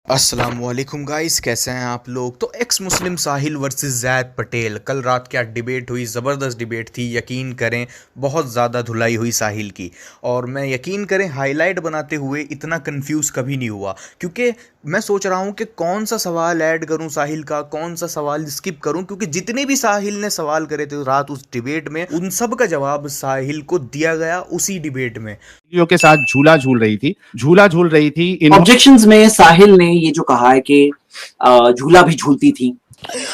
अस्सलामुअलैकुम गाइस, कैसे हैं आप लोग। तो एक्स मुस्लिम साहिल वर्सेस जैद पटेल, कल रात क्या डिबेट हुई, ज़बरदस्त डिबेट थी। यकीन करें बहुत ज़्यादा धुलाई हुई साहिल की। और मैं यकीन करें हाईलाइट बनाते हुए इतना कंफ्यूज कभी नहीं हुआ, क्योंकि मैं सोच रहा हूँ कि कौन सा सवाल ऐड करूँ साहिल का, कौन सा सवाल स्किप करूँ, क्योंकि जितने भी साहिल ने सवाल करे थे रात उस डिबेट में, उन सब का जवाब साहिल को दिया गया उसी डिबेट में। के साथ झूला झूल रही थी ऑब्जेक्शंस में साहिल ने ये जो कहा है कि झूला भी झूलती थी।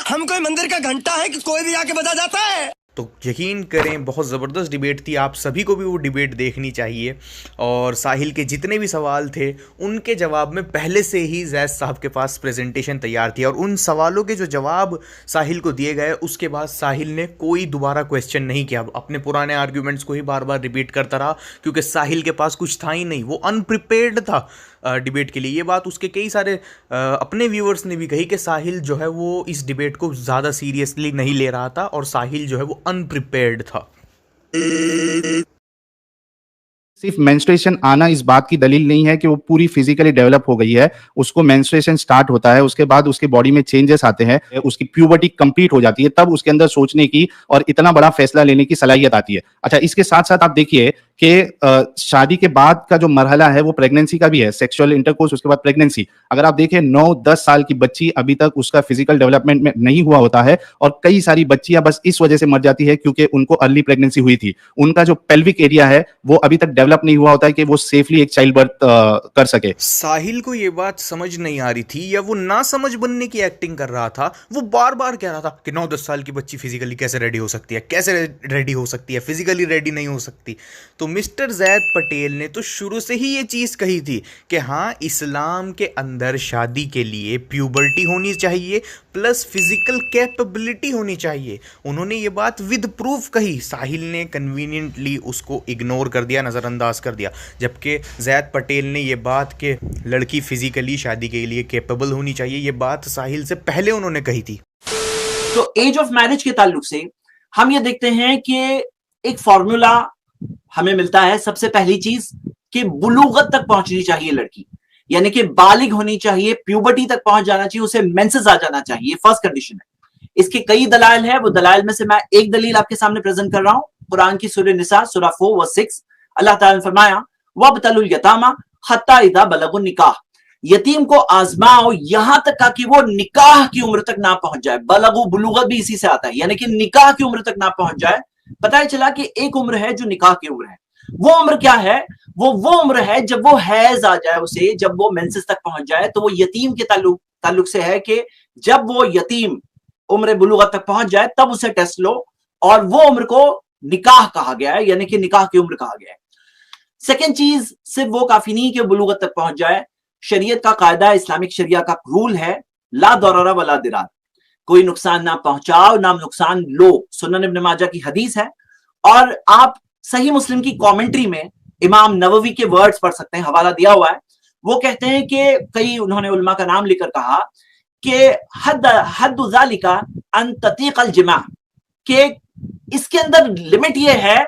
हम कोई मंदिर का घंटा है कि कोई भी आके बजा जाता है। तो यकीन करें बहुत ज़बरदस्त डिबेट थी, आप सभी को भी वो डिबेट देखनी चाहिए। और साहिल के जितने भी सवाल थे उनके जवाब में पहले से ही जैद साहब के पास प्रेजेंटेशन तैयार थी, और उन सवालों के जो जवाब साहिल को दिए गए उसके बाद साहिल ने कोई दोबारा क्वेश्चन नहीं किया, अपने पुराने आर्ग्यूमेंट्स को ही बार बार रिपीट करता रहा, क्योंकि साहिल के पास कुछ था ही नहीं, वो अनप्रिपेयर्ड था डिबेट के लिए। ये बात उसके कई सारे अपने व्यूअर्स ने भी कही कि साहिल जो है वो इस डिबेट को ज़्यादा सीरियसली नहीं ले रहा था, और साहिल जो है वो अनप्रिपेयर्ड था। सिर्फ मेंस्ट्रुएशन आना इस बात की दलील नहीं है कि वो पूरी फिजिकली डेवलप हो गई है। उसको मेंस्ट्रुएशन स्टार्ट होता है, उसके बाद उसके बॉडी में चेंजेस आते हैं, उसकी प्यूबर्टी कंप्लीट हो जाती है, तब उसके अंदर सोचने की और इतना बड़ा फैसला लेने की सलाहियत आती है। अच्छा, इसके साथ साथ आप देखिए कि शादी के बाद का जो मरहला है वो प्रेगनेंसी का भी है, सेक्सुअल इंटरकोर्स, उसके बाद प्रेगनेंसी। अगर आप देखें 9-10 साल की बच्ची अभी तक उसका फिजिकल डेवलपमेंट में नहीं हुआ होता है, और कई सारी बच्चियां बस इस वजह से मर जाती है क्योंकि उनको अर्ली प्रेगनेंसी हुई थी। उनका जो पेल्विक एरिया है वो अभी तक डेवलप नहीं हुआ होता है कि वो सेफली एक चाइल्ड बर्थ कर सके। साहिल को ये बात समझ नहीं आ रही थी, या वो ना समझ बनने की एक्टिंग कर रहा था। वो बार बार कह रहा था कि 9-10 साल की बच्ची फिजिकली कैसे रेडी हो सकती है, कैसे रेडी हो सकती है, फिजिकली रेडी नहीं हो सकती। तो मिस्टर जैद पटेल ने तो शुरू से ही ये चीज़ कही थी कि हाँ, इस्लाम के अंदर शादी के लिए प्यूबर्टी होनी चाहिए प्लस फिजिकल कैपेबिलिटी होनी चाहिए। उन्होंने ये बात विद प्रूफ कही। साहिल ने कन्वीनियंटली उसको इग्नोर कर दिया, नज़रअंदाज कर दिया, जबकि जैद पटेल ने ये बात कि लड़की फिजिकली शादी के लिए कैपेबल होनी चाहिए, ये बात साहिल से पहले उन्होंने कही थी। तो एज ऑफ मैरिज के ताल्लुक से हम ये देखते हैं कि एक फॉर्मूला हमें मिलता है। सबसे पहली चीज कि बुलूगत तक पहुंचनी चाहिए लड़की, यानी कि बालिग होनी चाहिए, प्यूबर्टी तक पहुंच जाना चाहिए, उसे मेंसेस आ जाना चाहिए, फर्स्ट कंडीशन है। इसके कई दलाइल है, वो दलाइल में से मैं एक दलील आपके सामने प्रेजेंट कर रहा हूं। कुरान की सूरह निसा सूरह 4 वर्स 6, अल्लाह ताला ने फरमाया वब्तलुल यतामा हत्ता इदा बलगुन निकाह, यतीम को आजमाओ यहां तक का कि वो निकाह की उम्र तक ना पहुंच जाए। बलगु बुलूगत भी इसी से आता है, यानी कि निकाह की उम्र तक ना पहुंच जाए। पता ही चला कि एक उम्र है जो निकाह की उम्र है। वो उम्र क्या है? वो उम्र है जब वो हैज आ जाए उसे, जब वो मेंसेस तक पहुंच जाए। तो वो यतीम के ताल्लुक से है कि जब वो यतीम उम्र बुलूगत तक पहुंच जाए तब उसे टेस्ट लो, और वो उम्र को निकाह कहा गया है, यानी कि निकाह की उम्र कहा गया है। सेकेंड चीज, सिर्फ वो काफी नहीं कि बुलूगत तक पहुंच जाए। शरीयत का कायदा, इस्लामिक शरिया का रूल है ला दररा वला दिरार, कोई नुकसान ना पहुंचाओ ना नुकसान लो। सुनन इब्न माजा की हदीस है, और आप सही मुस्लिम की कमेंट्री में इमाम नववी के वर्ड्स पढ़ सकते हैं, हवाला दिया हुआ है। वो कहते हैं कि कई उन्होंने उलमा का नाम लेकर कहा कि हद ज़ालिका अन ततीक़ अल जिमा, कि इसके अंदर लिमिट ये है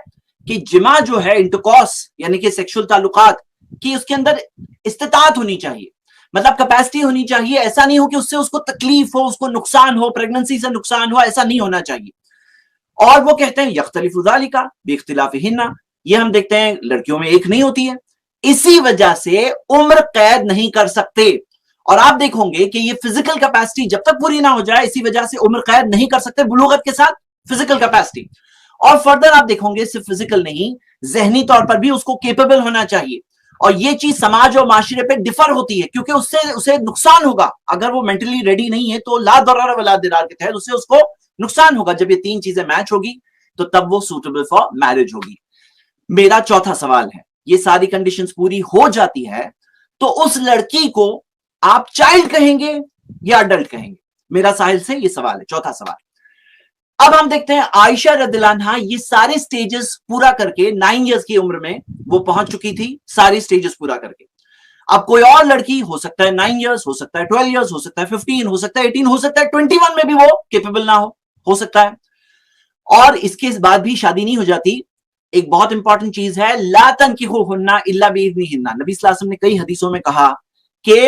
कि जिमा जो है, इंटरकॉर्स यानी कि सेक्सुअल ताल्लुकात की, उसके अंदर इस्तिताअत होनी चाहिए, मतलब कैपेसिटी होनी चाहिए। ऐसा नहीं हो कि उससे उसको तकलीफ हो, उसको नुकसान हो, प्रेगनेंसी से नुकसान हो, ऐसा नहीं होना चाहिए। और वो कहते हैं यख्तलिफु ज़ालिका बिख्तिलाफिहिन्ना, ये हम देखते हैं लड़कियों में एक नहीं होती है, इसी वजह से उम्र कैद नहीं कर सकते। और आप देखोगे कि ये फिजिकल कैपेसिटी जब तक पूरी ना हो जाए, इसी वजह से उम्र कैद नहीं कर सकते बुलूगत के साथ फिजिकल कैपेसिटी। और फर्दर आप देखोगे सिर्फ फिजिकल नहीं, जहनी तौर पर भी उसको केपेबल होना चाहिए। और ये चीज समाज और माशरे पे डिफर होती है, क्योंकि उससे उसे नुकसान होगा। अगर वो मेंटली रेडी नहीं है तो ला दरर वला दिरार के तहत उसको नुकसान होगा। जब ये तीन चीजें मैच होगी तो तब वो सूटेबल फॉर मैरिज होगी। मेरा चौथा सवाल है, ये सारी कंडीशंस पूरी हो जाती है तो उस लड़की को आप चाइल्ड कहेंगे या अडल्ट कहेंगे? मेरा साहिल से ये सवाल है, चौथा सवाल। अब हम देखते हैं आयशा रदियल्लाहु अन्हा ये सारे स्टेजेस पूरा करके 9 इयर्स की उम्र में वो पहुंच चुकी थी, सारी स्टेजेस पूरा करके। अब कोई और लड़की हो सकता है 9 इयर्स, हो सकता है 12 इयर्स, हो सकता है 15, हो सकता है 18, हो सकता है 21 में भी वो केपेबल ना हो सकता है। और इसके बाद भी शादी नहीं हो जाती। एक बहुत इंपॉर्टेंट चीज है, ला तनकिहुन्ना इल्ला बिइज़्निहिन्ना। नबी सल्लल्लाहु अलैहि वसल्लम ने कई हदीसों में कहा कि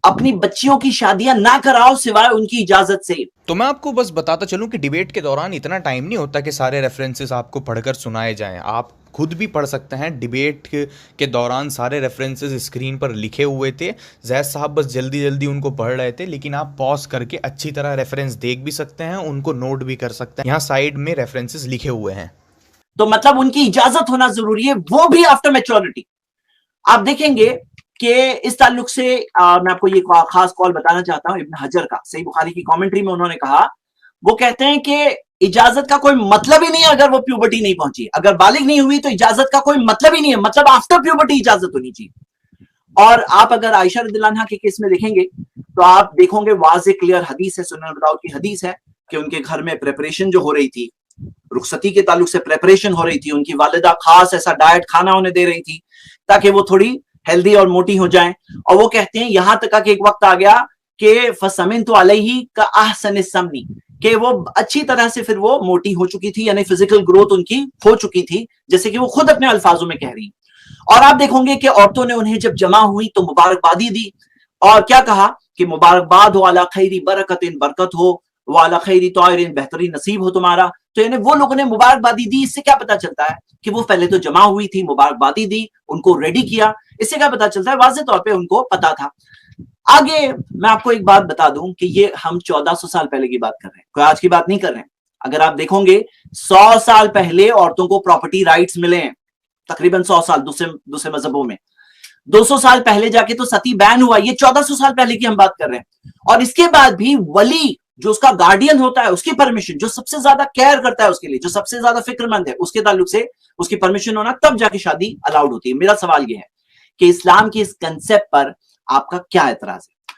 अपनी बच्चियों की शादियां ना कराओ सिवाय उनकी इजाजत से। तो मैं आपको बस बताता चलूं कि डिबेट के दौरान इतना टाइम नहीं होता कि सारे रेफरेंसेस आपको पढ़कर सुनाए जाएं। आप खुद भी पढ़ सकते हैं। डिबेट के दौरान सारे रेफरेंसेस स्क्रीन पर लिखे हुए थे। जैद साहब बस जल्दी जल्दी उनको पढ़ रहे थे, लेकिन आप पॉज करके अच्छी तरह रेफरेंस देख भी सकते हैं, उनको नोट भी कर सकते हैं। यहाँ साइड में रेफरेंसेस लिखे हुए हैं। तो मतलब उनकी इजाजत होना जरूरी है, वो भी आफ्टर मैच्योरिटी। आप देखेंगे कि इस ताल्लुक से मैं आपको ये खास कॉल बताना चाहता हूं इब्न हजर का। सही बुखारी की कमेंट्री में उन्होंने कहा, वो कहते हैं कि इजाजत का कोई मतलब ही नहीं है अगर वो प्यूबर्टी नहीं पहुंची, अगर बालिग नहीं हुई तो इजाजत का कोई मतलब ही नहीं है, मतलब आफ्टर प्यूबर्टी इजाजत होनी चाहिए। और आप अगर आयशा रज़ियल्लाहु अन्हा के केस में देखेंगे तो आप देखोगे वाज़े क्लियर हदीस है, सुनन अबू दाऊद की हदीस है कि उनके घर में प्रेपरेशन जो हो रही थी, रुखसती के ताल्लुक से प्रेपरेशन हो रही थी, उनकी वालिदा खास ऐसा डाइट खाना उन्हें दे रही थी ताकि वो थोड़ी हेल्दी और मोटी हो जाएं। और वो कहते हैं यहां तक कि एक वक्त आ गया कि फसमिन तो अलैहि का अहसन समनी, कि वो अच्छी तरह से फिर वो मोटी हो चुकी थी, यानी फिजिकल ग्रोथ उनकी हो चुकी थी, जैसे कि वो खुद अपने अल्फाजों में कह रही। और आप देखोगे कि औरतों ने उन्हें जब जमा हुई तो मुबारकबादी दी और क्या कहा कि मुबारकबाद हो अला खैरी बरकतिन, बरकत हो, वाला खैरी तौरिन, बेहतरीन नसीब हो तुम्हारा। तो यानी वो लोगों ने मुबारकबादी दी। इससे क्या पता चलता है कि वो पहले तो जमा हुई थी, मुबारकबादी दी, उनको रेडी किया। इससे क्या पता चलता है, वाज़े तौर पे उनको पता था। आगे मैं आपको एक बात बता दूं कि ये हम 1400 साल पहले की बात कर रहे हैं, कोई आज की बात नहीं कर रहे हैं। अगर आप देखोगे 100 साल पहले औरतों को प्रॉपर्टी राइट्स मिले हैं, तकरीबन 100 साल दूसरे मजहबों में। 200 साल पहले जाके तो सती बैन हुआ, ये 1400 साल पहले की हम बात कर रहे हैं। और इसके बाद भी वली जो उसका गार्डियन होता है, उसकी परमिशन, जो सबसे ज्यादा केयर करता है उसके लिए, जो सबसे ज्यादा फिक्रमंद है, उसके ताल्लुक से उसकी परमिशन होना, तब जाके शादी अलाउड होती है। मेरा सवाल यह है कि इस्लाम के इस कंसेप्ट पर आपका क्या एतराज है।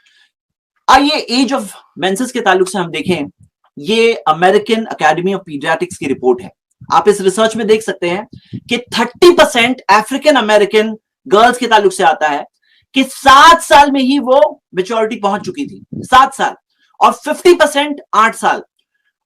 आइए एज ऑफ मेंसेस के ताल्लुक से हम देखें। ये अमेरिकन एकेडमी ऑफ पीडियाट्रिक्स की रिपोर्ट है। आप इस रिसर्च में देख सकते हैं कि 30% अफ्रीकन अमेरिकन गर्ल्स के ताल्लुक से आता है कि 7 साल में ही वो मेच्योरिटी पहुंच चुकी थी, 7 साल, और 50% 8 साल।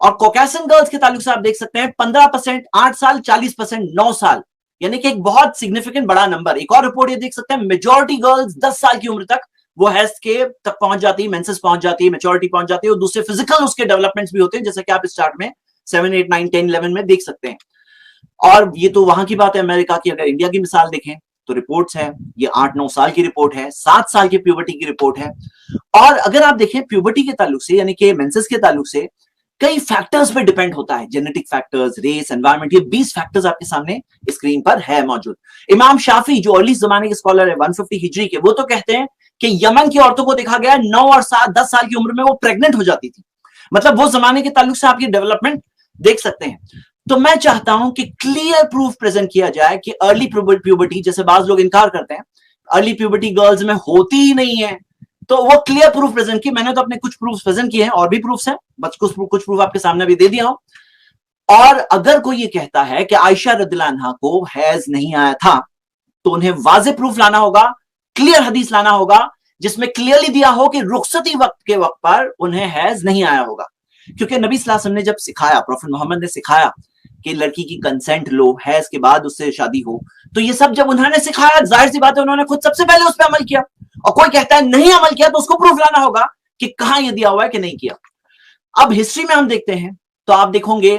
और कॉकेशियन गर्ल्स के ताल्लुक से आप देख सकते हैं 15% 8 साल, 40% 9 साल, यानी कि एक बहुत सिग्निफिकेंट बड़ा नंबर। एक और रिपोर्ट ये देख सकते हैं, मेजॉरिटी गर्ल्स 10 साल की उम्र तक वो हैज के तक पहुंच जाती है, मेंसेस पहुंच जाती है, मेच्योरिटी पहुंच जाती है, और दूसरे फिजिकल उसके डेवलपमेंट्स भी होते हैं, जैसे कि आप स्टार्ट में 7, 8, 9, 10, 11 में देख सकते हैं। और ये तो वहां की बात है अमेरिका की। अगर इंडिया की मिसाल देखें तो रिपोर्ट्स है, ये 8-9 साल की रिपोर्ट है, 7 साल की प्यूबर्टी की रिपोर्ट है। और अगर आप देखें प्यूबर्टी के ताल्लुक से, यानी कि मेंसेस के ताल्लुक से, कई फैक्टर्स पे डिपेंड होता है, जेनेटिक फैक्टर्स, रेस, एनवायरनमेंट, ये 20 फैक्टर्स आपके सामने स्क्रीन पर है मौजूद। इमाम शाफी जो अर्ली जमाने के स्कॉलर है 150 हिजरी के, वो तो कहते हैं कि यमन की औरतों को देखा गया 9 और 10 साल की उम्र में वो प्रेग्नेंट हो जाती थी। मतलब वो जमाने के ताल्लुक से आप ये डेवलपमेंट देख सकते हैं। तो मैं चाहता हूं कि क्लियर प्रूफ प्रेजेंट किया जाए कि अर्ली प्यूबर्टी, जैसे बाज लोग इनकार करते हैं, अर्ली प्यूबर्टी गर्ल्स में होती ही नहीं है, तो वो क्लियर प्रूफ प्रेजेंट की। मैंने तो अपने कुछ प्रूफ प्रेजेंट किए हैं, और भी प्रूफ्स हैं, बस कुछ प्रूफ आपके सामने भी दे दिया हूं। और अगर कोई ये कहता है कि आयशा रज़ियल्लाहु अन्हा को हैज नहीं आया था, तो उन्हें वाज़े प्रूफ लाना होगा, क्लियर हदीस लाना होगा, जिसमें क्लियरली दिया हो कि रुखसती के वक्त पर उन्हें हैज नहीं आया होगा। क्योंकि नबी सल्लल्लाहु अलैहि वसल्लम ने जब सिखाया, प्रॉफेट मोहम्मद ने सिखाया कि लड़की की कंसेंट लो, हैज के बाद उससे शादी हो, तो ये सब जब उन्होंने सिखाया, जाहिर सी बात है उन्होंने खुद सबसे पहले उस पर अमल किया। और कोई कहता है नहीं अमल किया, तो उसको प्रूफ लाना होगा कि कहां ये दिया हुआ है कि नहीं किया। अब हिस्ट्री में हम देखते हैं तो आप देखोगे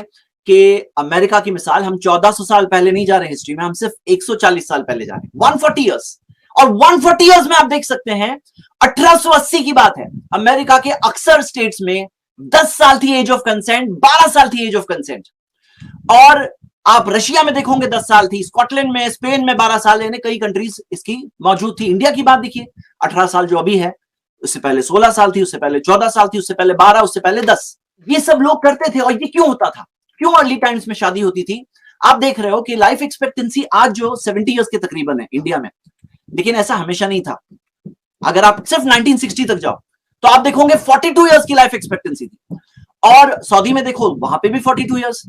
कि अमेरिका की मिसाल, हम 1400 साल पहले नहीं जा रहे हिस्ट्री में, हम सिर्फ 140 साल पहले जा रहे हैं, 140 ईयर्स। और 140 ईयर्स में आप देख सकते हैं 1880 की बात है, अमेरिका के अक्सर स्टेट्स में 10 साल थी एज ऑफ कंसेंट, 12 साल थी एज ऑफ कंसेंट। और आप रशिया में देखोगे 10 साल थी, स्कॉटलैंड में, स्पेन में 12 साल, यानी कई कंट्रीज इसकी मौजूद थी। इंडिया की बात देखिए, 18 साल जो अभी है, उससे पहले 16 साल थी, उससे पहले 14 साल थी, उससे पहले 12, उससे पहले 10। ये सब लोग करते थे। और ये क्यों होता था, क्यों अर्ली टाइम्स में शादी होती थी? आप देख रहे हो कि लाइफ एक्सपेक्टेंसी आज जो 70 ईयर्स के तकरीबन है इंडिया में, लेकिन ऐसा हमेशा नहीं था। अगर आप सिर्फ 1960 तक जाओ तो आप देखोगे 42 ईयर्स की लाइफ एक्सपेक्टेंसी थी। और सऊदी में देखो, वहां पे भी 42 ईयर्स।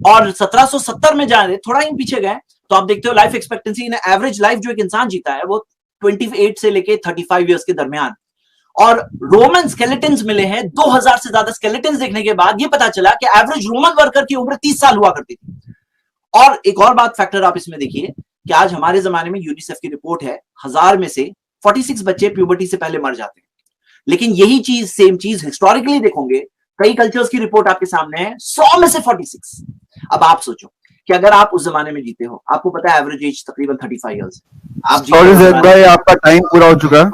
और 1770 में जा रहे, थोड़ा ही पीछे गए तो आप देखते हो लाइफ एक्सपेक्टेंसी, एवरेज लाइफ जो एक इंसान जीता है वो 28 से लेके 35 ईयर्स के दरमियान। और रोमन स्केलेटन्स मिले हैं, 2000 से ज्यादा स्केलेटन्स देखने के बाद ये पता चला कि एवरेज रोमन वर्कर की उम्र 30 साल हुआ करती थी। और एक और बात फैक्टर आप इसमें देखिए कि आज हमारे जमाने में यूनिसेफ की रिपोर्ट है, 1000 में से 46 बच्चे प्यूबर्टी से पहले मर जाते हैं। लेकिन यही चीज, सेम चीज हिस्टोरिकली देखोगे, कई कल्चर्स की रिपोर्ट आपके सामने है, 100 में से 46। अब आप सोचो कि अगर आप उस जमाने में जीते हो, आपको पता है एवरेज एज तकरीबन 35 इयर्स, आप सॉरी जैद भाई, आपका टाइम पूरा हो चुका।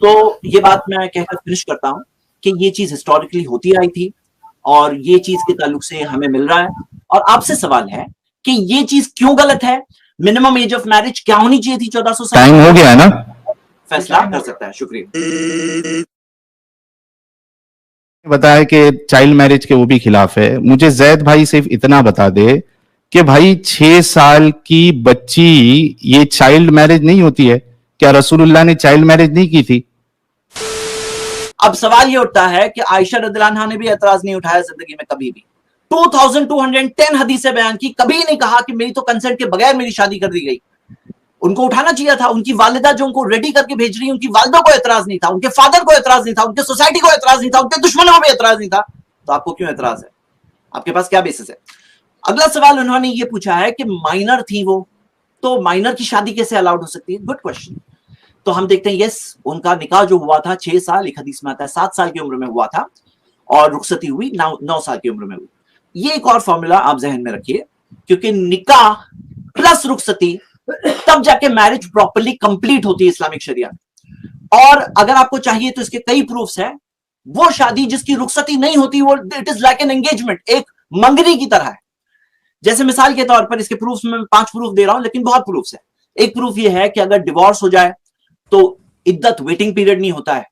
तो ये बात मैं कहकर फिनिश करता हूं कि ये चीज हिस्टोरिकली होती आई थी और ये चीज के ताल्लुक से हमें मिल रहा है। और आपसे सवाल है कि ये चीज क्यों गलत है, मिनिमम एज ऑफ मैरिज क्या होनी चाहिए थी 1400 साल? टाइम हो गया है ना, फैसला कर सकता है। शुक्रिया। बताया कि चाइल्ड मैरिज के वो भी खिलाफ है। मुझे जैद भाई सिर्फ इतना बता दे कि भाई 6 साल की बच्ची ये चाइल्ड मैरिज नहीं होती है क्या? रसूलुल्लाह ने चाइल्ड मैरिज नहीं की थी? अब सवाल ये उठता है कि आयशा रज़ियल्लाहु अन्हा ने भी एतराज नहीं उठाया जिंदगी में कभी भी। 2210 हदीसें बयान की, कभी नहीं कहा कि मेरी तो कंसेंट के बगैर मेरी शादी कर दी गई। उनको उठाना चाहिए था। उनकी वालिदा जो उनको रेडी करके भेज रही है, उनकी वालिदा को एतराज नहीं था, उनके फादर को एतराज नहीं था, उनके सोसाइटी को एतराज नहीं था, उनके दुश्मनों को भी एतराज नहीं था। तो आपको क्यों एतराज है? आपके पास क्या बेसिस है? अगला सवाल उन्होंने ये पूछा है कि माइनर थी वो, तो माइनर की शादी कैसे अलाउड हो सकती है? Good question. तो हम देखते हैं, यस, उनका निकाह जो हुआ था 6 साल, एक हदीस में आता है 7 साल की उम्र में हुआ था, और रुखसती हुई 9 साल की उम्र में हुई। ये एक और फॉर्मूला आप जहन में रखिए, क्योंकि निकाह प्लस रुखसती तब जाके मैरिज प्रॉपर्ली कंप्लीट होती है इस्लामिक शरिया में। और अगर आपको चाहिए तो इसके कई प्रूफ्स हैं। वो शादी जिसकी रुखसती नहीं होती, वो it is like an engagement, एक मंगनी की तरह है। जैसे मिसाल के तौर पर, इसके प्रूफ्स में 5 प्रूफ दे रहा हूं, लेकिन बहुत प्रूफ्स है। एक प्रूफ ये है कि अगर डिवोर्स हो जाए तो इद्दत, वेटिंग पीरियड नहीं होता है।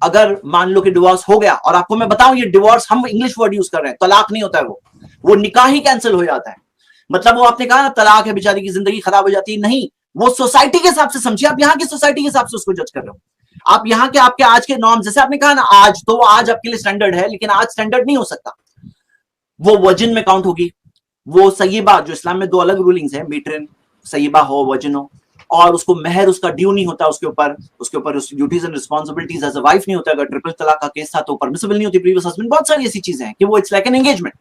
अगर मान लो कि डिवोर्स हो गया, और आपको मैं बताऊं, ये डिवोर्स हम इंग्लिश वर्ड यूज कर रहे हैं, तलाक नहीं होता है, वो निकाह ही कैंसिल हो जाता है। मतलब वो आपने कहा ना तलाक है, बेचारी की जिंदगी खराब हो जाती है, नहीं, वो सोसाइटी के हिसाब से समझिए। आप यहाँ की सोसाइटी के हिसाब से उसको जज कर रहे हो। आप यहाँ के आपके आज के नॉर्म, जैसे आपने कहा ना आज, तो वो आज आपके लिए स्टैंडर्ड है, लेकिन आज स्टैंडर्ड नहीं हो सकता। वो वर्जिन में काउंट होगी। वो सय्यबा, जो इस्लाम में 2 अलग रूलिंग्स हैं, मीट्रिन, सय्यबा हो, वर्जिन हो, और उसको महर उसका ड्यू नहीं होता, उसके ऊपर duties and responsibilities as a wife नहीं होता। अगर ट्रिपल तलाक का केस था तो परमिसिबल नहीं होती प्रीवियस हस्बैंड। बहुत सारी ऐसी चीजें हैं कि वो इट्स लाइक एन एंगेजमेंट।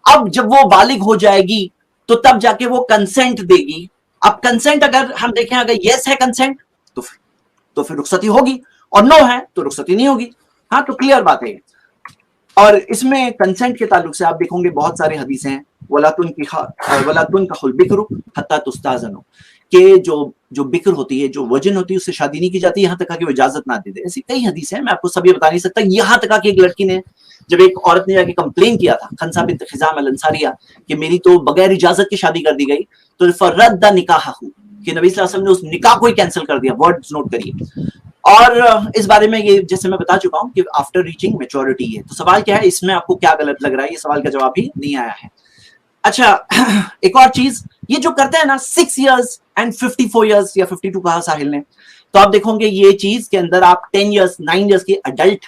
अब जब वो बालिग हो जाएगी तो तब जाके वो कंसेंट देगी। अब कंसेंट अगर हम देखें, अगर यस है कंसेंट तो फिर रुखसती होगी, और नो है तो रुखसती नहीं होगी। हाँ, तो क्लियर बात है। और इसमें कंसेंट के ताल्लुक से आप देखोगे बहुत सारे हदीसें हैं, वला तुनकाहुल बिक्र हत्ता तुस्ताज़नु, कि जो बिक्र होती है, जो वर्जिन होती है, उससे शादी नहीं की जाती यहाँ तक कि वो इजाजत ना दे दे। ऐसी कई हदीसें हैं, मैं आपको सभी बता नहीं सकता। यहाँ तक कि एक लड़की ने, जब एक औरत ने जाके कंप्लेन किया था, खनसा बिन्त खिजाम अल अंसारिया, कि मेरी तो बगैर इजाजत की शादी कर दी गई, तो फरद्दा निकाहहू, कि नबी सल्लल्लाहु अलैहि वसल्लम ने उस निकाह को ही कैंसिल कर दिया। वर्ड्स नोट करिए। और इस बारे में ये जैसे मैं बता चुका हूं कि आफ्टर रीचिंग मैच्योरिटी है। तो सवाल क्या है, इसमें आपको क्या गलत लग रहा है? ये सवाल का जवाब भी नहीं आया है। अच्छा, एक और चीज, ये जो करते हैं ना 6 इयर्स एंड 54 इयर्स या 52 कहा साहिल ने, तो आप देखोगे ये चीज के अंदर आप 10 इयर्स 9 इयर्स के अडल्ट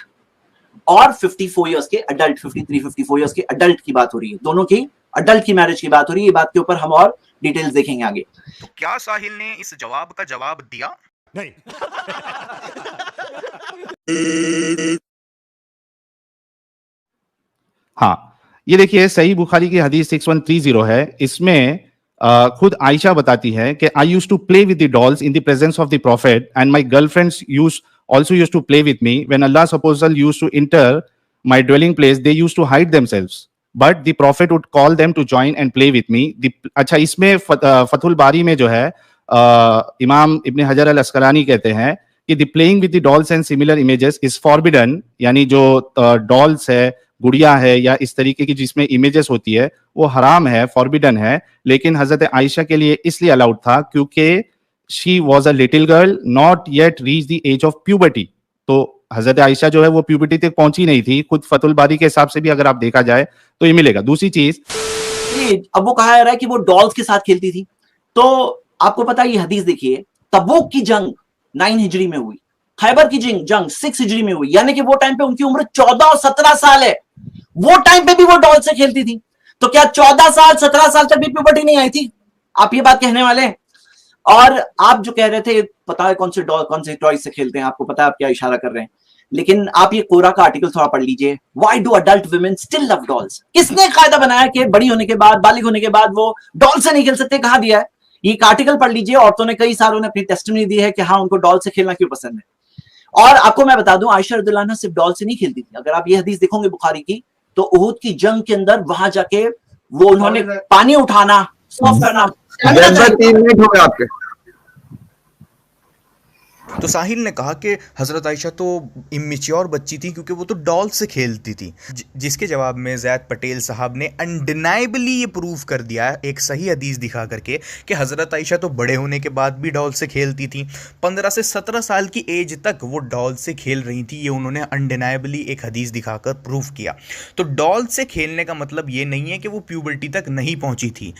और 54 इयर्स के अडल्ट, 53 54 इयर्स के अडल्ट की बात हो रही है। दोनों की अडल्ट की मैरिज की बात हो रही है। ये बात के ऊपर हम और डिटेल्स देखेंगे आगे। तो क्या साहिल ने इस जवाब का जवाब दिया? नहीं। हाँ, ये देखिए सही बुखारी की हदीस 6130 है। इसमें खुद आयशा बताती है कि I used to play with the dolls in the presence of the prophet and my girlfriends also used to play with me. When Allah's apostle used to enter my dwelling place, they used to hide themselves, but the prophet would call them to join and play with me. अच्छा, इसमें फतहुल बारी में जो है इमाम इब्न हजर अल अस्कलानी कहते हैं कि the playing with the dolls and similar images is forbidden, यानी जो डॉल्स है, गुड़िया है, या इस तरीके की जिसमें इमेजेस होती है, वो हराम है, फॉरबिडन है। लेकिन हजरत आयशा के लिए इसलिए अलाउड था क्योंकि she was a little girl, not yet reached the age of puberty. तो हजरत आयशा जो है वो प्यूबर्टी तक पहुंची नहीं थी। खुद फतुल बारी के हिसाब से भी अगर आप देखा जाए तो ये मिलेगा। दूसरी चीज, अब वो कहा जा रहा है कि वो डॉल्स के साथ खेलती थी। तो आपको पता है, ये हदीस देखिए, तबूक की जंग 9 हिजरी में हुई, खैबर की जंग 6 हिजरी में हुई, यानी कि वो टाइम पे उनकी उम्र 14 और 17 साल है। वो टाइम पे भी वो डॉल से खेलती थी। तो क्या 14 साल 17 साल तक भी प्यूबर्टी नहीं आई थी? आप ये बात कहने वाले हैं? और आप जो कह रहे थे, पता है कौन से टॉय से खेलते हैं, आपको पता है आप क्या इशारा कर रहे हैं। लेकिन आप ये कोरा का आर्टिकल थोड़ा पढ़ लीजिए, why do adult women still love dolls. किसने कायदा बनाया कि बड़ी होने के बाद, बालिग होने के बाद वो डॉल से नहीं खेल सकते? कहा दिया है? ये आर्टिकल पढ़ लीजिए। औरतों ने, कई सारों ने अपनी टेस्टिमनी दी है कि हाँ, उनको डॉल से खेलना क्यों पसंद है। और आपको मैं बता दूं, आयशा रज़ियल्लाहु अन्हा सिर्फ डॉल से नहीं खेलती थी। अगर आप ये हदीस देखोगे बुखारी की, तो उहुद की जंग के अंदर वहां जाके वो उन्होंने पानी उठाना, सर्व करना। 3 मिनट हो गए आपके। तो साहिल ने कहा कि हज़रत आयशा तो इमेच्योर बच्ची थी क्योंकि वो तो डॉल से खेलती थी, जिसके जवाब में ज़ैद पटेल साहब ने अनडिनाइबली ये प्रूव कर दिया एक सही हदीस दिखा करके कि हज़रत आयशा तो बड़े होने के बाद भी डॉल से खेलती थी। 15 से 17 साल की एज तक वो डॉल से खेल रही थी, ये उन्होंने अनडिनाइबली एक हदीस दिखाकर प्रूव किया। तो डॉल से खेलने का मतलब ये नहीं है कि वो प्यूबर्टी तक नहीं पहुंची थी।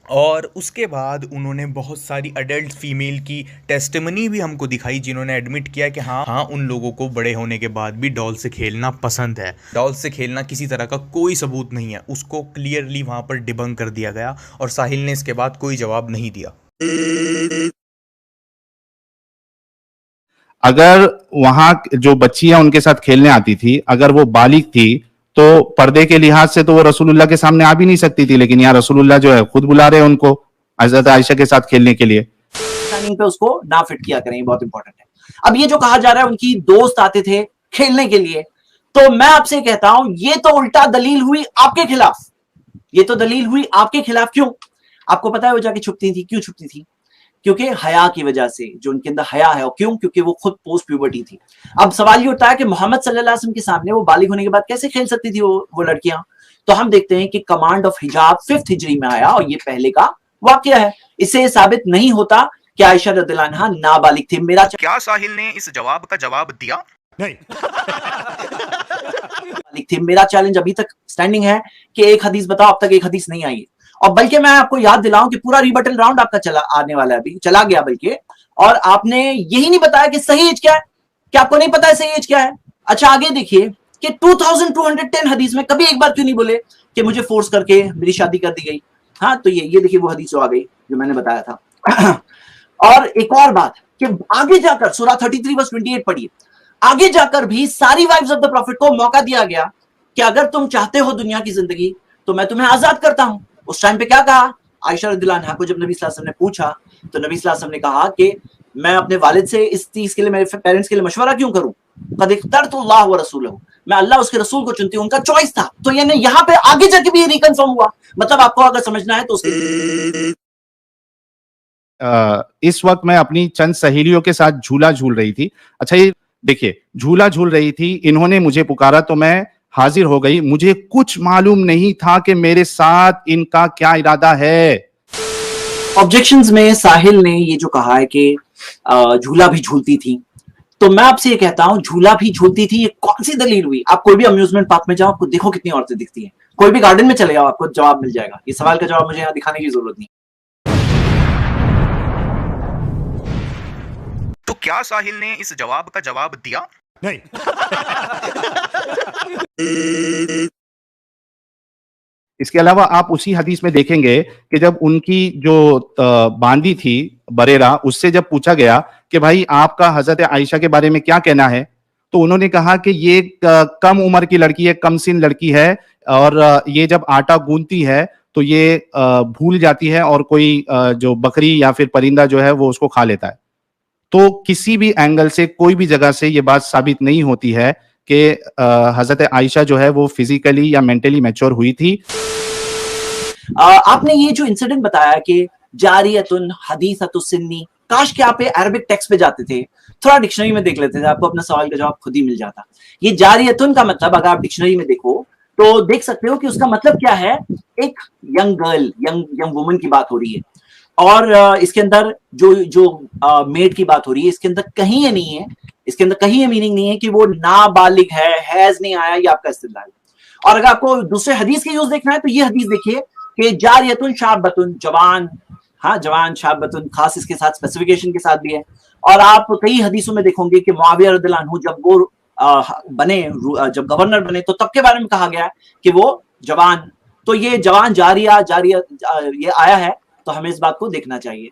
और उसके बाद उन्होंने बहुत सारी अडल्ट फीमेल की टेस्टिमनी भी हमको दिखाई जिन्होंने एडमिट किया कि हाँ उन लोगों को बड़े होने के बाद भी डॉल से खेलना पसंद है। डॉल से खेलना किसी तरह का कोई सबूत नहीं है, उसको क्लियरली वहाँ पर डिबंक कर दिया गया और साहिल ने इसके बाद कोई जवाब नहीं दिया। अगर वहां जो बच्चियां उनके साथ खेलने आती थी, अगर वो बालिग थी, तो पर्दे के लिहाज से तो वो रसूलुल्लाह के सामने आ भी नहीं सकती थी, लेकिन यहाँ रसूलुल्लाह जो है खुद बुला रहे हैं उनको हजरत आयशा के साथ खेलने के लिए। पे उसको ना फिट किया करें, बहुत इंपॉर्टेंट है। अब ये जो कहा जा रहा है उनकी दोस्त आते थे खेलने के लिए, तो मैं आपसे कहता हूं ये तो उल्टा दलील हुई आपके खिलाफ। ये तो दलील हुई आपके खिलाफ। क्यों? आपको पता है वो जाके छुपती थी, क्यों छुपती थी? क्योंकि हया की वजह से, जो उनके अंदर हया है। और क्यों? क्योंकि वो खुद पोस्ट प्यूबर्टी थी। अब सवाल ये उठता है कि मोहम्मद सल्लल्लाहु अलैहि वसल्लम के सामने वो बालिग होने के बाद कैसे खेल सकती थी वो लड़कियां? तो हम देखते हैं कि कमांड ऑफ हिजाब 5th हिजरी में आया और ये पहले का वाकया है। इससे साबित नहीं होता कि आयशा रज़ियल्लाहु अन्हा नाबालिग थी। मेरा क्या साहिल ने इस जवाब का जवाब दिया? थी। मेरा चैलेंज अभी तक स्टैंडिंग है कि एक हदीस बताओ। अब तक एक हदीस नहीं आई है। और बल्कि मैं आपको याद दिलाऊं कि पूरा रिबटल राउंड आपका चला आने वाला है, अभी चला गया बल्कि, और आपने यही नहीं बताया कि सही एज क्या है। क्या आपको नहीं पता है सही एज क्या है? अच्छा, आगे देखिए कि 2210 हदीस में कभी एक बार क्यों नहीं बोले कि मुझे फोर्स करके मेरी शादी कर दी गई। हाँ, तो ये देखिए वो हदीस आ गई जो मैंने बताया था। और एक और बात कि आगे जाकर सूरा 33 वर्स 28 पढ़िए, आगे जाकर भी सारी वाइफ्स ऑफ द प्रॉफिट को मौका दिया गया कि अगर तुम चाहते हो दुनिया की जिंदगी तो मैं तुम्हें आजाद करता हूं। उस टाइम पे क्या कहा आयशा रज़ियल्लाहु अन्हा को? जब नबी सल्लल्लाहु अलैहि वसल्लम ने पूछा तो नबी सल्लल्लाहु अलैहि वसल्लम ने कहा कि मैं अपने वालिद से इस चीज के लिए, मेरे पेरेंट्स के लिए मशवरा क्यों करूं? कद इख्तरतुल्लाह व रसूलहू, मैं अल्लाह उसके रसूल को चुनती हूं। उनका चॉइस था। तो यानी यहां पे आगे जाके भी रिकन्फर्म हुआ। मतलब आपको अगर समझना है तो उसके इस वक्त मैं अपनी चंद सहेलियों के साथ झूला झूल रही थी। अच्छा, ये देखिए, झूला झूल रही थी, इन्होंने मुझे पुकारा तो मैं हाजिर हो गई। मुझे कुछ मालूम नहीं था कि मेरे साथ इनका क्या इरादा है। ऑब्जेक्शंस में साहिल ने ये जो कहा है कि झूला भी झूलती थी, तो मैं आपसे ये कहता हूं झूला भी झूलती थी, ये कौन सी दलील हुई? आप कोई भी अम्यूजमेंट पार्क में जाओ, आपको देखो कितनी औरतें दिखती हैं। कोई भी गार्डन में चले जाओ, आपको जवाब मिल जाएगा। ये सवाल का जवाब मुझे यहाँ दिखाने की जरूरत नहीं। तो क्या साहिल ने इस जवाब का जवाब दिया? नहीं। इसके अलावा आप उसी हदीस में देखेंगे कि जब उनकी जो बांदी थी बरेरा, उससे जब पूछा गया कि भाई आपका हजरत आयशा के बारे में क्या कहना है, तो उन्होंने कहा कि ये कम उम्र की लड़की है, कम सिन लड़की है, और ये जब आटा गूंथती है तो ये भूल जाती है और कोई जो बकरी या फिर परिंदा जो है वो उसको खा लेता है। तो किसी भी एंगल से, कोई भी जगह से ये बात साबित नहीं होती है कि हजरत आयशा जो है वो फिजिकली या मेंटली मैच्योर हुई थी। आपने ये जो इंसिडेंट बताया कि जारियतुन हदीसतुस्सिन्नी, काश के आप अरबिक टेक्स्ट पे जाते थे, थोड़ा डिक्शनरी में देख लेते थे, आपको अपना सवाल का जवाब खुद ही मिल जाता। ये जारियतुन का मतलब अगर आप डिक्शनरी में देखो तो देख सकते हो कि उसका मतलब क्या है। एक यंग गर्ल, यंग वुमन की बात हो रही है। और इसके अंदर जो मेड की बात हो रही है, इसके अंदर कहीं ये नहीं है, इसके अंदर कहीं ये मीनिंग नहीं है कि वो नाबालिग है, हैज नहीं आया, ये आपका इस्तेदलाल है। और अगर आपको दूसरे हदीस के यूज देखना है तो ये हदीस देखिए कि जारियतुन शाबतुन, जवान, हाँ जवान, शाबतुन खास इसके साथ स्पेसिफिकेशन के साथ भी है। और आप कई हदीसों में देखोगे कि मुआविया रज़ियल्लाहु अन्हु जब वो जब गवर्नर बने तो तब के बारे में कहा गया कि वो जवान। तो ये जवान जारिया ये आया है, तो हमें इस बात को देखना चाहिए।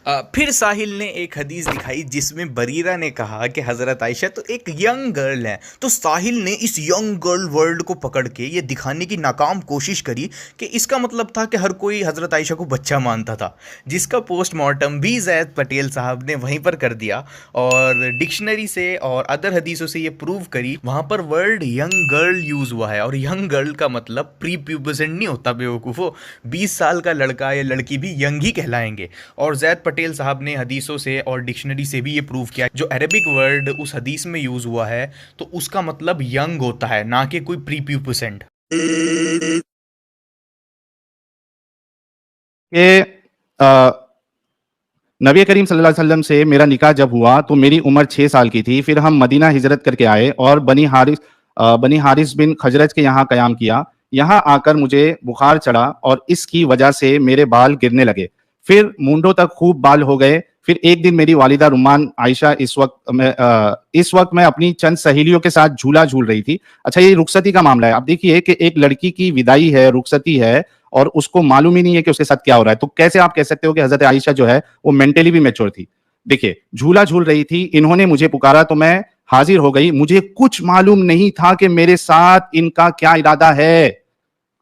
फिर साहिल ने एक हदीस दिखाई जिसमें बरीरा ने कहा कि हज़रत आयशा तो एक यंग गर्ल है। तो साहिल ने इस यंग गर्ल वर्ल्ड को पकड़ के ये दिखाने की नाकाम कोशिश करी कि इसका मतलब था कि हर कोई हज़रत आयशा को बच्चा मानता था, जिसका पोस्टमार्टम भी ज़ैद पटेल साहब ने वहीं पर कर दिया और डिक्शनरी से और अदर हदीसों से ये प्रूव करी। वहाँ पर वर्ड यंग गर्ल यूज़ हुआ है और यंग गर्ल का मतलब प्री प्यूबसेंट नहीं होता बेवकूफ़ो। 20 साल का लड़का या लड़की भी यंग ही कहलाएंगे। और ज़ैद पटेल साहब ने हदीसों से और डिक्शनरी से भी ये प्रूव किया, जो अरेबिक वर्ड उस हदीस में यूज़ हुआ है तो उसका मतलब यंग होता है, ना कि कोई प्री प्यूबसेंट। नबी करीम सल्लल्लाहु अलैहि वसल्लम से मेरा निकाह जब हुआ तो मेरी उम्र 6 साल की थी। फिर हम मदीना हिजरत करके आए और बनी हारिस बिन खजरज के यहाँ कयाम किया। यहाँ आकर मुझे बुखार चढ़ा और इसकी वजह से मेरे बाल गिरने लगे, फिर मूंढों तक खूब बाल हो गए। फिर एक दिन मेरी वालिदा रुमान आयशा इस वक्त मैं अपनी चंद सहेलियों के साथ झूला झूल रही थी। अच्छा, ये रुखसती का मामला है। आप देखिए कि एक लड़की की विदाई है, रुखसती है और उसको मालूम ही नहीं है कि उसके साथ क्या हो रहा है, तो कैसे आप कह सकते हो कि हजरत आयशा जो है वो मेंटली भी मैच्योर थी। देखिए, झूला झूल रही थी, इन्होंने मुझे पुकारा तो मैं हाजिर हो गई। मुझे कुछ मालूम नहीं था कि मेरे साथ इनका क्या इरादा है।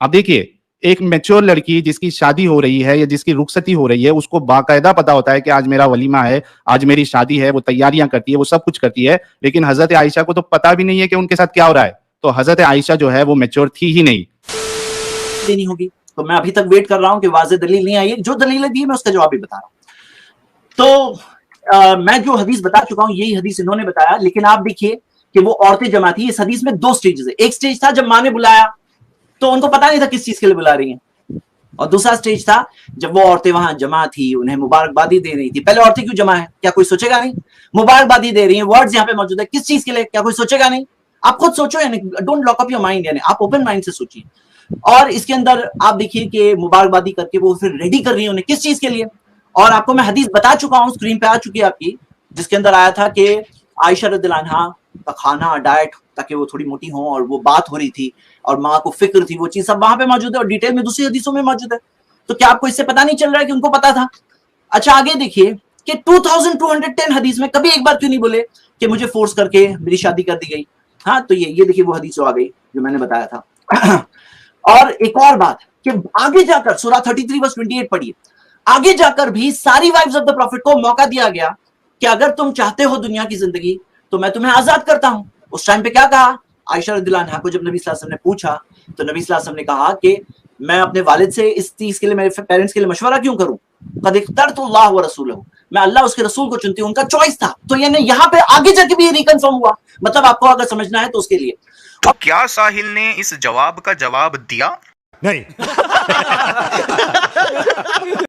अब देखिए, एक मैच्योर लड़की जिसकी शादी हो रही है या जिसकी रुखसती हो रही है, उसको बाकायदा पता होता है कि आज मेरा वलीमा है, आज मेरी शादी है, वो तैयारियां करती है, वो सब कुछ करती है। लेकिन हजरत आयशा को तो पता भी नहीं है कि उनके साथ क्या हो रहा है। तो हजरत आयशा जो है वो मैच्योर थी ही नहीं। देनी होगी, तो मैं अभी तक वेट कर रहा हूं कि वाज़ेह दलील नहीं आई है। जो दलीलें दी मैं उसका जवाब भी बता रहा हूं। तो मैं जो हदीस बता चुका हूं यही हदीस इन्होंने बताया, लेकिन आप देखिए कि वो औरतें जमा थी। इस हदीस में 2 स्टेजेस है। एक स्टेज था जब माँ ने बुलाया तो उनको पता नहीं था किस चीज के लिए बुला रही हैं, और दूसरा स्टेज था जब वो औरतें वहां जमा थी, उन्हें मुबारकबादी दे रही थी। पहले औरतें क्यों जमा है, क्या कोई सोचेगा नहीं? मुबारकबादी दे रही हैं, वर्ड्स यहाँ पे मौजूद है, किस चीज के लिए, क्या कोई सोचेगा नहीं? आप खुद सोचो, यानी don't lock up your mind, यानी आप ओपन माइंड से सोचिए। और इसके अंदर आप देखिए कि मुबारकबादी करके वो फिर रेडी कर रही है उन्हें, किस चीज के लिए? और आपको मैं हदीस बता चुका हूं, स्क्रीन पे आ चुकी है आपकी, जिसके अंदर आया था कि आयशा रज़ियल्लाहु अन्हा का खाना, डाइट, ताकि वो थोड़ी मोटी हो, और वो बात हो रही थी और माँ को फिक्र थी, वो चीज सब वहां पे मौजूद है और डिटेल में दूसरी हदीसों में मौजूद है। तो क्या आपको इससे पता नहीं चल रहा है कि उनको पता था? अच्छा, आगे देखिए कि 2210 हदीस में कभी एक बार क्यों नहीं बोले कि मुझे फोर्स करके मेरी शादी कर दी गई? हाँ, तो ये देखिए वो हदीस आ गई जो मैंने बताया था। और एक और बात कि आगे जाकर सूरा 33 वर्स 28 पढ़िए, आगे जाकर भी सारी वाइफ्स ऑफ द प्रॉफिट को मौका दिया गया कि अगर तुम चाहते हो दुनिया की जिंदगी तो मैं तुम्हें आजाद करता हूं। उस टाइम पे क्या कहा आयशा रज़ियल्लाहु अन्हा को, जब नबी सल्लल्लाहु अलैहि वसल्लम ने पूछा तो नबी सल्लल्लाहु अलैहि वसल्लम ने कहा कि मैं अपने वालिद से इस चीज के लिए, मेरे पेरेंट्स के लिए मशवरा क्यों करूं? कद इख्तरतुल्लाह व रसूलहू, मैं अल्लाह उसके रसूल को चुनती हूं, उनका चॉइस था। तो यानी यहाँ पे आगे जाके भी रिकन्फर्म हुआ। मतलब आपको अगर समझना है तो उसके लिए। तो क्या साहिल ने इस जवाब का जवाब दिया? नहीं।